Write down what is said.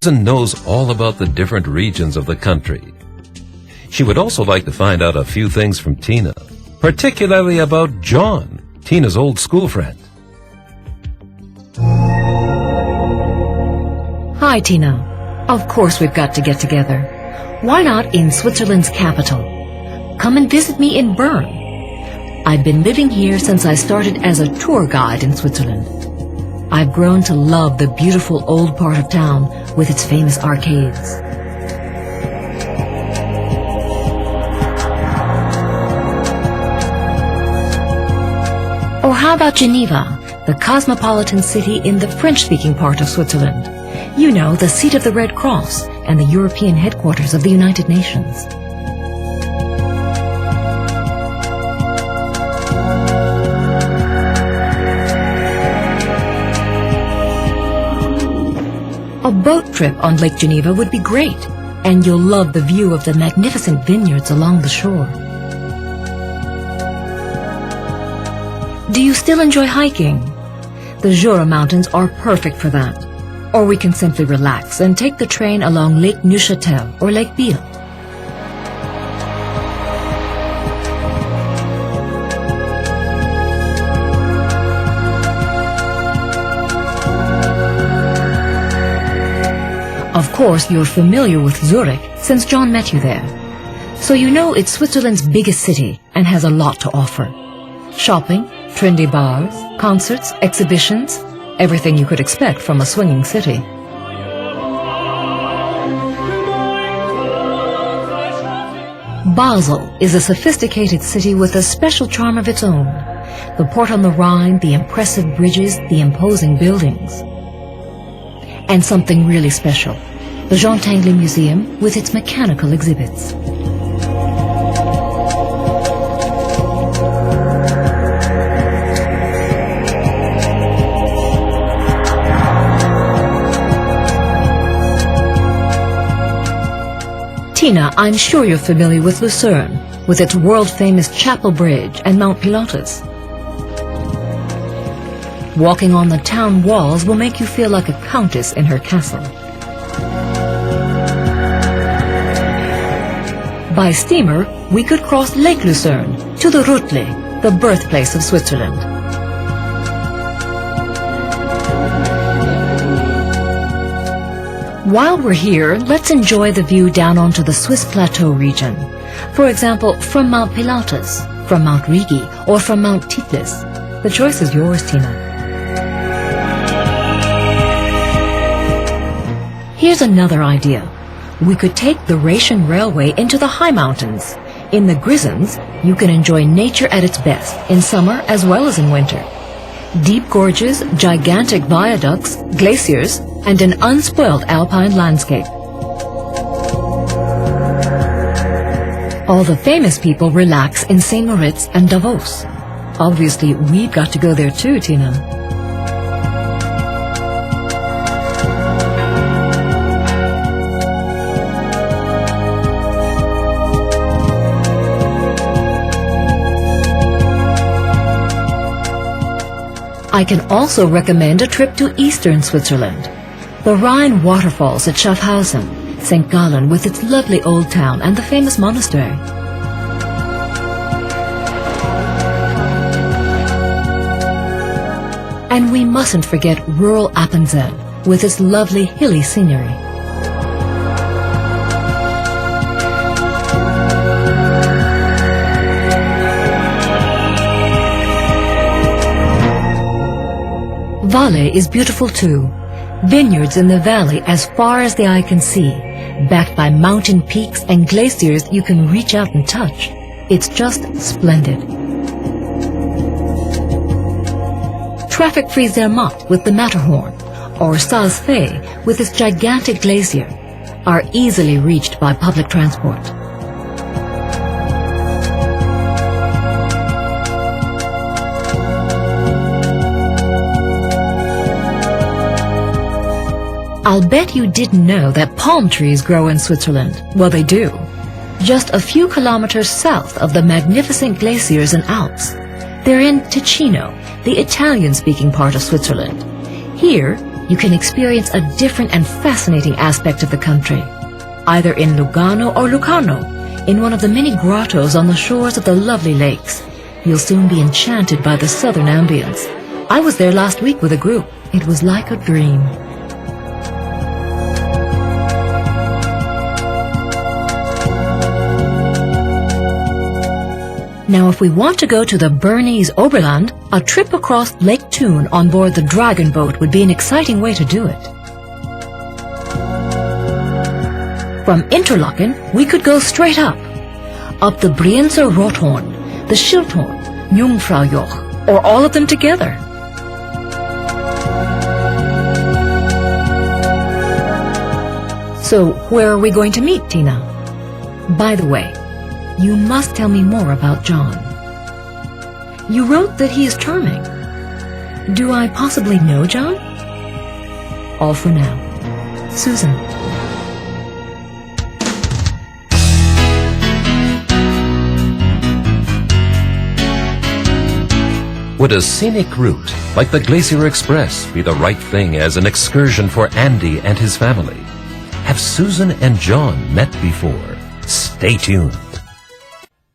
Susan knows all about the different regions of the country. She would also like to find out a few things from Tina, particularly about John, Tina's old school friend. Hi, Tina. Of course we've got to get together. Why not in Switzerland's capital? Come and visit me in Bern. I've been living here since I started as a tour guide in Switzerland. I've grown to love the beautiful old part of town with its famous arcades. Or how about Geneva, the cosmopolitan city in the French-speaking part of Switzerland? You know, the seat of the Red Cross and the European headquarters of the United Nations. A boat trip on Lake Geneva would be great, and you'll love the view of the magnificent vineyards along the shore. Do you still enjoy hiking? The Jura Mountains are perfect for that. Or we can simply relax and take the train along Lake Neuchâtel or Lake Biel. Of course, you're familiar with Zurich since John met you there. So you know it's Switzerland's biggest city and has a lot to offer. Shopping, trendy bars, concerts, exhibitions, everything you could expect from a swinging city. Basel is a sophisticated city with a special charm of its own. The port on the Rhine, the impressive bridges, the imposing buildings. And something really special, the Jean Tinguely Museum with its mechanical exhibits. Tina, I'm sure you're familiar with Lucerne, with its world-famous Chapel Bridge and Mount Pilatus. Walking on the town walls will make you feel like a countess in her castle. By steamer, we could cross Lake Lucerne to the Rütli, the birthplace of Switzerland. While we're here, let's enjoy the view down onto the Swiss Plateau region. For example, from Mount Pilatus, from Mount Rigi, or from Mount Titlis. The choice is yours, Tina. Here's another idea. We could take the Rhaetian Railway into the high mountains. In the Grisons, you can enjoy nature at its best, in summer as well as in winter. Deep gorges, gigantic viaducts, glaciers, and an unspoiled alpine landscape. All the famous people relax in St. Moritz and Davos. Obviously, we've got to go there too, Tina. I can also recommend a trip to eastern Switzerland. The Rhine waterfalls at Schaffhausen, St. Gallen with its lovely old town and the famous monastery. And we mustn't forget rural Appenzell with its lovely hilly scenery. Valais is beautiful too. Vineyards in the valley as far as the eye can see, backed by mountain peaks and glaciers you can reach out and touch. It's just splendid. Traffic-free Zermatt with the Matterhorn, or Saas-Fee with its gigantic glacier, are easily reached by public transport. I'll bet you didn't know that palm trees grow in Switzerland. Well, they do. Just a few kilometers south of the magnificent glaciers and Alps. They're in Ticino, the Italian-speaking part of Switzerland. Here, you can experience a different and fascinating aspect of the country, either in Lugano or Lucano, in one of the many grottos on the shores of the lovely lakes. You'll soon be enchanted by the southern ambience. I was there last week with a group. It was like a dream. Now, if we want to go to the Bernese Oberland, a trip across Lake Thun on board the Dragon boat would be an exciting way to do it. From Interlaken, we could go straight up the Brienzer Rothorn, the Schildhorn, Jungfraujoch, or all of them together. So, where are we going to meet, Tina? By the way, you must tell me more about John. You wrote that he is charming. Do I possibly know John? All for now. Susan. Would a scenic route like the Glacier Express be the right thing as an excursion for Andy and his family? Have Susan and John met before? Stay tuned.